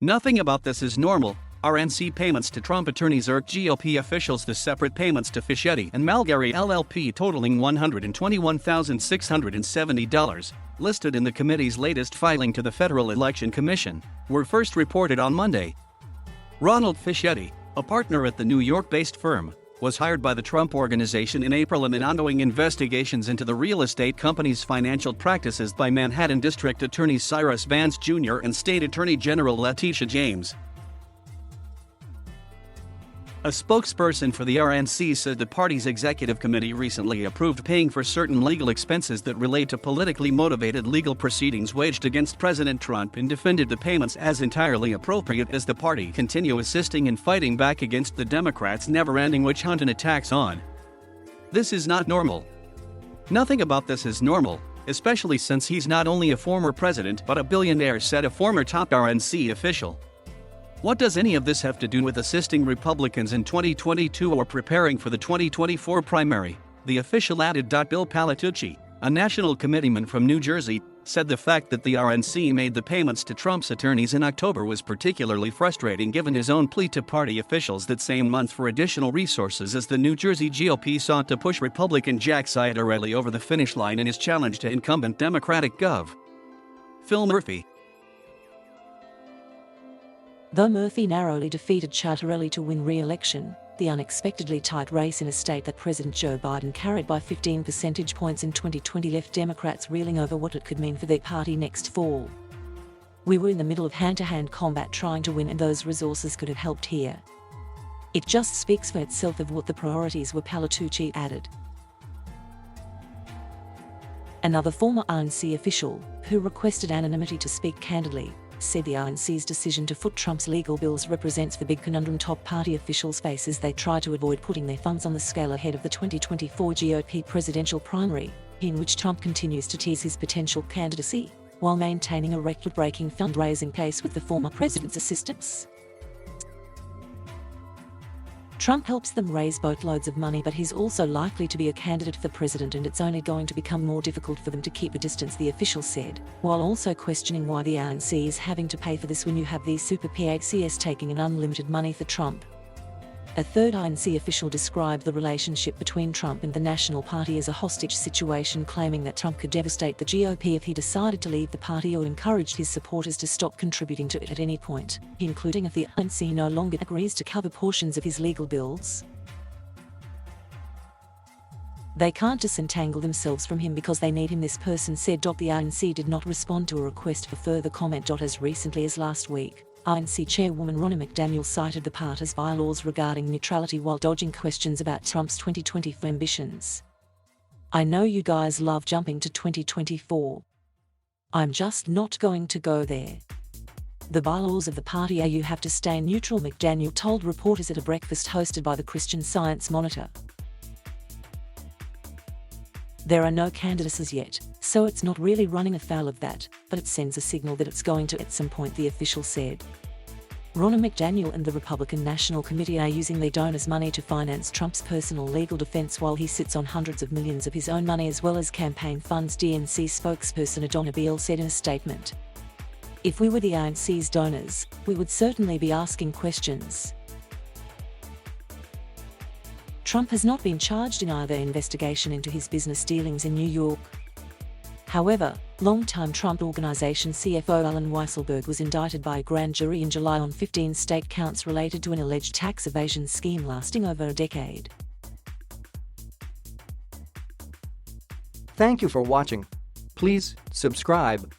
Nothing about this is normal. RNC payments to Trump attorneys irked GOP officials. The separate payments to Fischetti and Malgieri LLP totaling $121,670, listed in the committee's latest filing to the Federal Election Commission, were first reported on Monday. Ronald Fischetti, a partner at the New York-based firm, was hired by the Trump Organization in April amid ongoing investigations into the real estate company's financial practices by Manhattan District Attorney Cyrus Vance Jr. and State Attorney General Letitia James. A spokesperson for the RNC said the party's executive committee recently approved paying for certain legal expenses that relate to politically motivated legal proceedings waged against President Trump and defended the payments as entirely appropriate as the party continue assisting in fighting back against the Democrats' never-ending witch hunt and attacks on. This is not normal. Nothing about this is normal, especially since he's not only a former president but a billionaire, said a former top RNC official. What does any of this have to do with assisting Republicans in 2022 or preparing for the 2024 primary? The official added. Bill Palatucci, a national committeeman from New Jersey, said the fact that the RNC made the payments to Trump's attorneys in October was particularly frustrating given his own plea to party officials that same month for additional resources as the New Jersey GOP sought to push Republican Jack Ciattarelli over the finish line in his challenge to incumbent Democratic Gov. Phil Murphy. Though Murphy narrowly defeated Ciattarelli to win re-election, the unexpectedly tight race in a state that President Joe Biden carried by 15 percentage points in 2020 left Democrats reeling over what it could mean for their party next fall. We were in the middle of hand-to-hand combat trying to win, and those resources could have helped here. It just speaks for itself of what the priorities were, Palatucci added. Another former RNC official, who requested anonymity to speak candidly, said the RNC's decision to foot Trump's legal bills represents the big conundrum top party officials face as they try to avoid putting their funds on the scale ahead of the 2024 GOP presidential primary, in which Trump continues to tease his potential candidacy, while maintaining a record-breaking fundraising case with the former president's assistance. Trump helps them raise boatloads of money, but he's also likely to be a candidate for president, and it's only going to become more difficult for them to keep a distance, the official said, while also questioning why the RNC is having to pay for this when you have these super PACs taking in unlimited money for Trump. A third RNC official described the relationship between Trump and the National Party as a hostage situation, claiming that Trump could devastate the GOP if he decided to leave the party or encouraged his supporters to stop contributing to it at any point, including if the RNC no longer agrees to cover portions of his legal bills. They can't disentangle themselves from him because they need him, this person said. The RNC did not respond to a request for further comment. As recently as last week, RNC Chairwoman Ronna McDaniel cited the party's bylaws regarding neutrality while dodging questions about Trump's 2024 ambitions. I know you guys love jumping to 2024. I'm just not going to go there. The bylaws of the party are you have to stay neutral, McDaniel told reporters at a breakfast hosted by the Christian Science Monitor. There are no candidacies yet, so it's not really running afoul of that, but it sends a signal that it's going to at some point, the official said. Ronna McDaniel and the Republican National Committee are using their donors' money to finance Trump's personal legal defense while he sits on hundreds of millions of his own money as well as campaign funds, DNC spokesperson Adonna Beale said in a statement. If we were the RNC's donors, we would certainly be asking questions. Trump has not been charged in either investigation into his business dealings in New York. However, longtime Trump Organization CFO Allen Weisselberg was indicted by a grand jury in July on 15 state counts related to an alleged tax evasion scheme lasting over a decade. Thank you for watching. Please subscribe.